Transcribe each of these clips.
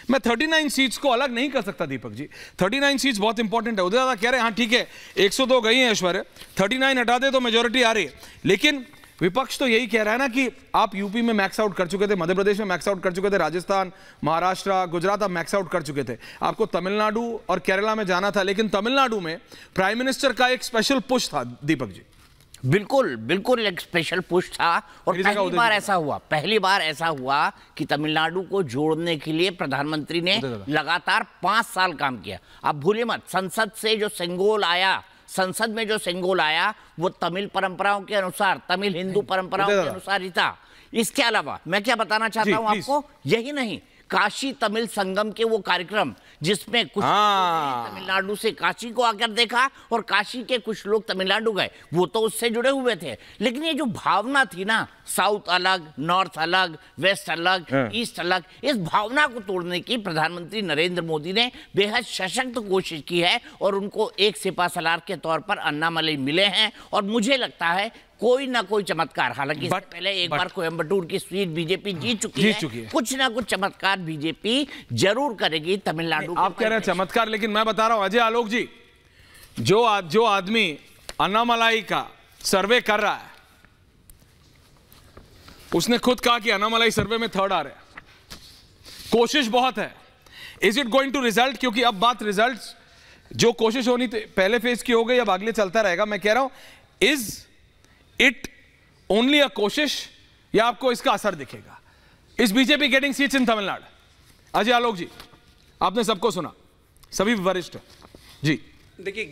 मैं 39 सीट्स को अलग नहीं कर सकता दीपक जी। 39 सीट्स बहुत इंपॉर्टेंट है। उदय दादा कह रहे हैं हाँ ठीक है 102 गई हैं ऐश्वर्या, 39 हटा दे तो मेजोरिटी आ रही है, लेकिन विपक्ष तो यही कह रहा है ना कि आप यूपी में मैक्स आउट कर चुके थे, मध्य प्रदेश में मैक्स आउट कर चुके थे, राजस्थान, महाराष्ट्र, गुजरात आप मैक्स आउट कर चुके थे, आपको तमिलनाडु और केरला में जाना था, लेकिन तमिलनाडु में प्राइम मिनिस्टर का एक स्पेशल पुश था दीपक जी। बिल्कुल बिल्कुल एक स्पेशल पुश था, और पहली बार ऐसा हुआ कि तमिलनाडु को जोड़ने के लिए प्रधानमंत्री ने लगातार 5 साल काम किया। आप भूलिए मत, संसद में जो सेंगोल आया वो तमिल परंपराओं के अनुसार, तमिल हिंदू परंपराओं के अनुसार ही था। इसके अलावा मैं क्या बताना चाहता हूं आपको, यही नहीं, काशी तमिल संगम के वो कार्यक्रम जिसमें कुछ तमिलनाडु से काशी को आकर देखा और काशी के कुछ लोग तमिलनाडु गए, वो तो उससे जुड़े हुए थे, लेकिन ये जो भावना थी ना, साउथ अलग, नॉर्थ अलग, वेस्ट अलग, ईस्ट अलग, इस भावना को तोड़ने की प्रधानमंत्री नरेंद्र मोदी ने बेहद सशक्त कोशिश की है और उनको एक सिपासलार के तौर पर अन्नामलई मिले हैं। और मुझे लगता है कोई ना कोई चमत्कार, हालांकि पहले एक बार कोयम्बटूर की सीट बीजेपी जीत चुकी है, कुछ ना कुछ चमत्कार बीजेपी जरूर करेगी तमिलनाडु। आप कह रहे हैं चमत्कार, लेकिन मैं बता रहा हूं अजय आलोक जी, जो आदमी अन्नामलाई का सर्वे कर रहा है उसने खुद कहा कि अन्नामलाई सर्वे में 3rd आ रहे हैं, कोशिश बहुत है। Is it going to result? क्योंकि अब बात रिजल्ट्स, जो कोशिश होनी थी पहले फेज की हो गई, अब अगले चलता रहेगा। मैं कह रहा हूं इज इट ओनली अ कोशिश या आपको इसका असर दिखेगा? Is BJP getting seats in Tamil Nadu? Ajay Alok ji, आपने सबको सुना, सभी वरिष्ठ जी। देखिए,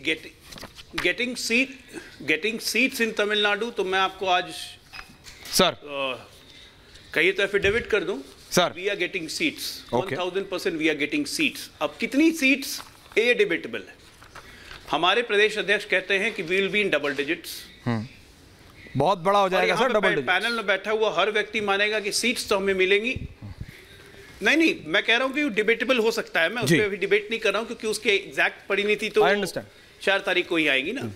गेटिंग सीट्स इन तमिलनाडु, तो मैं आपको आज सर कहिए तो एफिडेविट कर दूं sir, we are getting seats, 1000% we are getting seats. अब कितनी सीट्स ये डिबेटेबल है। हमारे प्रदेश अध्यक्ष कहते हैं कि we will be in double digits. बहुत बड़ा हो जाएगा सर डबल डिजिट। पैनल में बैठा हुआ हर व्यक्ति मानेगा कि सीट्स तो हमें मिलेंगी। नहीं, मैं कह रहा हूं कि डिबेटेबल हो सकता है, मैं उस पर अभी डिबेट नहीं कर रहा हूं क्योंकि उसके एग्जैक्ट परिणति तो 4 तारीख को ही आएगी ना।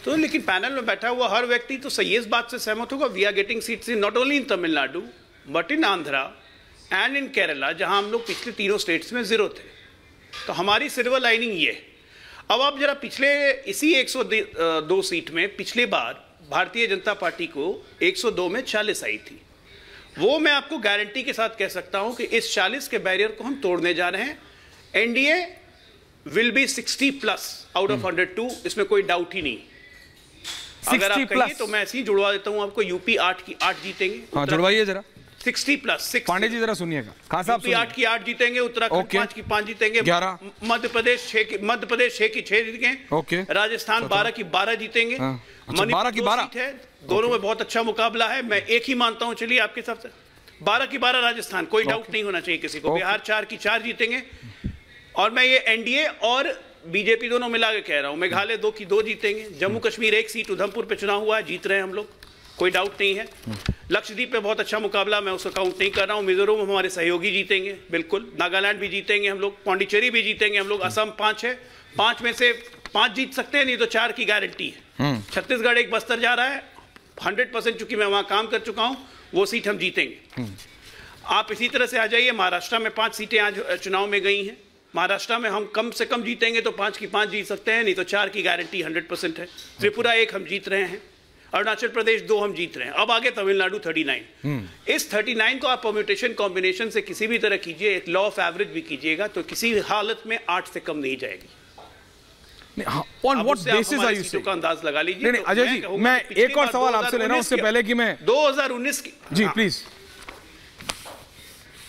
तो लेकिन पैनल में बैठा हुआ हर व्यक्ति तो सही इस बात से सहमत होगा, we are getting seats in not only in Tamil Nadu but in Andhra and in Kerala, जहां हम लोग पिछले 3 स्टेट्स में 0 थे। तो हमारी सिल्वर लाइनिंग ये। अब आप जरा पिछले इसी 102 सीट में पिछली बार भारतीय जनता पार्टी को 102 में 40 आई थी, वो मैं आपको गारंटी के साथ कह सकता हूं कि इस 40 के बैरियर को हम तोड़ने जा रहे हैं। NDA will be 60+ out of 102, इसमें कोई डाउट ही नहीं। अगर आप कहिए तो मैं ऐसे ही जुड़वा देता हूं आपको, यूपी 8 की 8 जीतेंगे। हाँ, जुड़वाइए जरा। 60+, पांडे जी जरा सुनिएगा, खान साहब, 8 की 8 जीतेंगे, उत्तराखंड 5 की 5 जीतेंगे, 11, मध्य प्रदेश 6 की 6 जीतेंगे, राजस्थान 12 की 12 जीतेंगे, मणिपुर 12 की 12 है। दोनों में बहुत अच्छा मुकाबला है। मैं एक ही मानता हूं, चलिए आपके हिसाब से 12 की 12 राजस्थान, कोई डाउट नहीं होना चाहिए किसी को। बिहार 4 की 4 जीतेंगे, और मैं ये एनडीए और बीजेपी दोनों मिला के कह रहा हूं, मेघालय 2 की 2 जीतेंगे, जम्मू कश्मीर 1 सीट, उधमपुर पे चुनाव हुआ है, जीत रहे हैं हम लोग, कोई डाउट नहीं है। लक्षद्वीप पे बहुत अच्छा मुकाबला, मैं उसको काउंट नहीं कर रहा हूं। मिजोरम हमारे सहयोगी जीतेंगे बिल्कुल, नागालैंड भी जीतेंगे हम लोग, पौंडीचेरी भी जीतेंगे हम लोग, असम 5 है, 5 में से 5 जीत सकते हैं, नहीं तो 4 की गारंटी है। छत्तीसगढ़ एक बस्तर जा रहा है, 100% चूंकि मैं वहां काम कर चुका हूं, वो सीट हम जीतेंगे। आप इसी तरह से आ जाइए, महाराष्ट्र में 5 सीटें आज चुनाव में गई हैं, महाराष्ट्र में हम कम से कम जीतेंगे तो 5 की 5 जीत सकते हैं, नहीं तो 4 की गारंटी 100% है। त्रिपुरा 1 हम जीत रहे हैं, अरुणाचल प्रदेश 2 हम जीत रहे हैं। अब आगे तमिलनाडु 39। इस 39 को आप परम्यूटेशन कॉम्बिनेशन से किसी भी तरह कीजिए, एक लॉ ऑफ एवरेज भी कीजिएगा, तो किसी हालत में 8 से कम नहीं जाएगी। On what basis are you saying? का अंदाज लगा लीजिए। नहीं, अजय जी, मैं एक और सवाल आपसे ले रहा हूं उससे पहले कि मैं 2019 की जी प्लीज,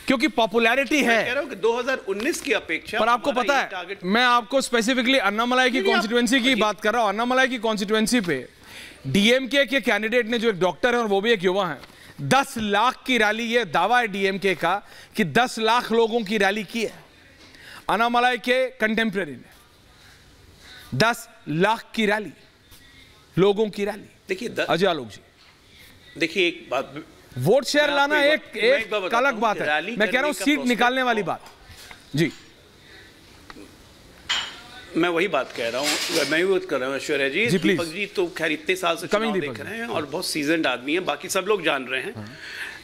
क्योंकि पॉपुलैरिटी है, कह रहा हूं कि 2019 की अपेक्षा। पर आपको पता है, मैं आपको स्पेसिफिकली अन्नामलाई की कॉन्स्टिट्यूएंसी की बात कर रहा हूं। अन्नामलाई की कॉन्स्टिट्यूएंसी पे डीएमके के कैंडिडेट ने, जो एक डॉक्टर है और वो भी एक युवा है, 10 लाख की रैली, ये दावा है डीएमके का कि 10 लाख लोगों की रैली की है अन्नामलाई के कंटेम्प्रेरी ने। 10 लाख की रैली, लोगों की रैली। देखिए अजय आलोक जी, देखिए एक बात, वोट शेयर लाना एक अलग बात है, मैं कह रहा हूं सीट निकालने वाली बात जी। मैं वही बात कह रहा हूं, मैं भी बात कर रहा हूं ऐश्वर्या जी। दीपक जी तो खैर इतने साल से चुनाव देख रहे हैं और बहुत सीजन्ड आदमी है, बाकी सब लोग जान रहे हैं।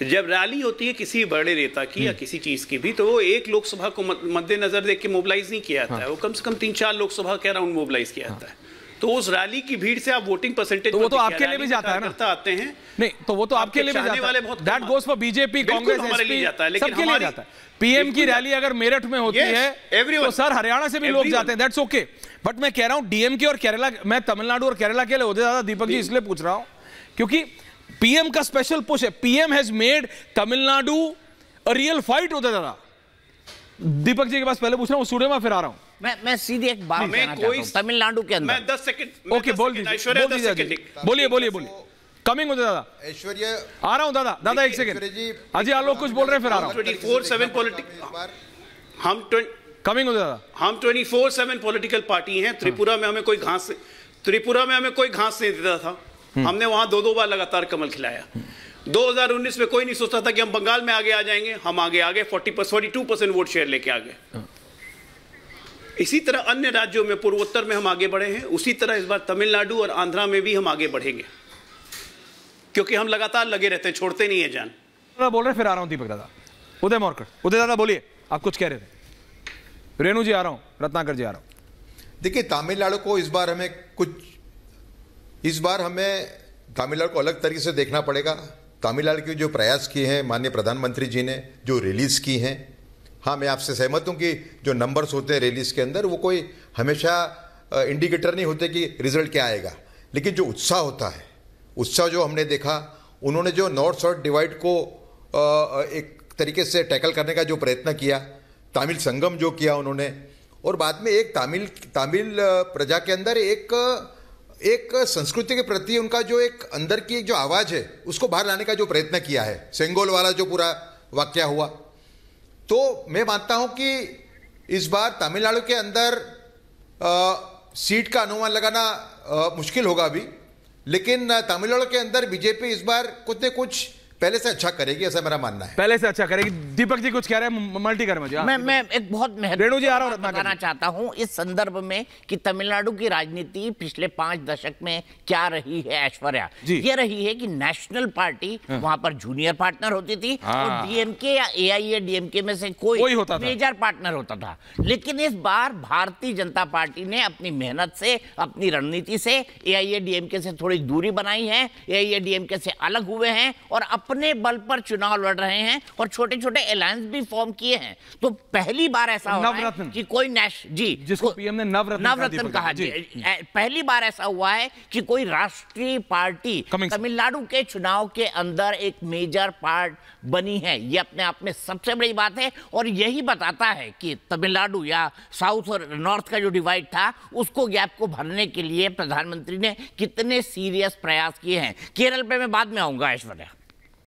जब रैली होती है किसी बड़े नेता की या किसी चीज की भी, तो वो एक लोकसभा को मद्देनजर देख के मोबिलाइज नहीं किया जाता है, वो कम से कम 3-4 लोकसभा के अराउंड मोबिलाइज किया जाता है। तो उस रैली की भीड़ से आप वोटिंग परसेंटेज, तो वो तो आपके लिए भी जाता है ना, आते हैं नहीं तो वो तो आपके लिए भी जाता है, that goes for BJP, Congress, हमारे लिए जाता है, लेकिन सबके लिए जाता है। पीएम की रैली अगर मेरठ में होती है तो सर हरियाणा से भी लोग जाते हैं, दैट्स ओके। बट मैं कह रहा हूं डीएमके और केरला, मैं तमिलनाडु और केरला के लिए होते ज्यादा दीपक जी इसलिए पूछ रहा हूं क्योंकि पीएम का स्पेशल पुश है, PM has made Tamil Nadu a real fight होता ज्यादा। दीपक जी के पास पहले पूछ रहा हूं, स्टूडियो में फिर आ रहा हूं। मैं सीधे एक बात कहना चाहता हूं, तमिलनाडु के अंदर मैं 10 सेकंड, ओके बोल दीजिए, बोलिए कमिंग होता दादा, ऐश्वर्या आ रहा हूं दादा एक सेकंड, अजय आप लोग कुछ बोल रहे हैं फिर आ रहा हूं। 24/7 पॉलिटिक्स, हम कमिंग होता दादा, हम 24/7 पॉलिटिकल पार्टी हैं। त्रिपुरा में हमें कोई घास नहीं देता था, हमने वहां 2 बार लगातार कमल खिलाया। 2019 में कोई नहीं सोचता था कि हम बंगाल में आगे आ जाएंगे, हम आगे 42% वोट शेयर लेके आ गए। इसी तरह अन्य राज्यों में, पूर्वोत्तर में हम आगे बढ़े हैं, उसी तरह इस बार तमिलनाडु और आंध्रा में भी हम आगे बढ़ेंगे, क्योंकि हम लगातार लगे रहते हैं, छोड़ते नहीं है जान। बोल रहे फिर आ रहा हूं दीपक दादा। उदय मोरकर, उदय दादा बोलिए, आप कुछ कह रहे थे। रेणु जी आ रहा हूं, रत्नाकर जी आ रहा हूं। देखिए तमिलनाडु को इस बार हमें तमिलनाडु को अलग तरीके से देखना पड़ेगा। तमिलनाडु के जो प्रयास किए हैं माननीय प्रधानमंत्री जी ने, जो रिलीज की हैं, हाँ मैं आपसे सहमत हूं कि जो नंबर्स होते हैं रिलीज के अंदर वो कोई हमेशा इंडिकेटर नहीं होते कि रिजल्ट क्या आएगा, लेकिन जो उत्साह होता है, उत्साह जो हमने देखा, उन्होंने जो नॉर्थ साउथ डिवाइड को एक तरीके से टैकल करने का जो प्रयत्न किया, तमिल संगम जो किया उन्होंने, और बाद में एक तमिल प्रजा के अंदर एक संस्कृति के प्रति उनका जो एक अंदर की एक जो आवाज है उसको बाहर लाने का जो प्रयत्न किया है, सेंगोल वाला जो पूरा वाकया हुआ। तो मैं मानता हूं कि इस बार तमिलनाडु के अंदर सीट का अनुमान लगाना मुश्किल होगा अभी, लेकिन तमिलनाडु के अंदर बीजेपी इस बार कुछ न कुछ पहले से अच्छा करेगी, ऐसा मेरा मानना है। पहले से अच्छा करेगी। दीपक जी कुछ कह रहे हैं, मल्टी कर मुझे। मैं एक बहुत रेणु जी आ रहा हूं, बताना चाहता हूं इस संदर्भ में कि तमिलनाडु की राजनीति पिछले 5 दशक में क्या रही है ऐश्वर्या, ये रही है कि नेशनल पार्टी वहां पर जूनियर पार्टनर होती थी और डीएमके या एआईएडीएमके में से कोई मेजर पार्टनर होता था। लेकिन इस बार भारतीय जनता पार्टी ने अपनी मेहनत से, अपनी रणनीति से एआईएडीएमके से थोड़ी दूरी बनाई है, एआईएडीएमके से अलग हुए हैं और अपने बल पर चुनाव लड़ रहे हैं और छोटे छोटे अलायंस भी फॉर्म किए हैं। तो पहली बार ऐसा हुआ है कि कोई जिसको पीएम ने नवरत्न कहा, पहली बार ऐसा हुआ है कि कोई राष्ट्रीय पार्टी तमिलनाडु के चुनाव के अंदर एक मेजर पार्ट बनी है। ये अपने आप में सबसे बड़ी बात है और यही बताता है कि तमिलनाडु या साउथ और नॉर्थ का जो डिवाइड था उसको गैप को भरने के लिए प्रधानमंत्री ने कितने सीरियस प्रयास किए हैं। केरल पे मैं बाद में आऊंगा ऐश्वर्या।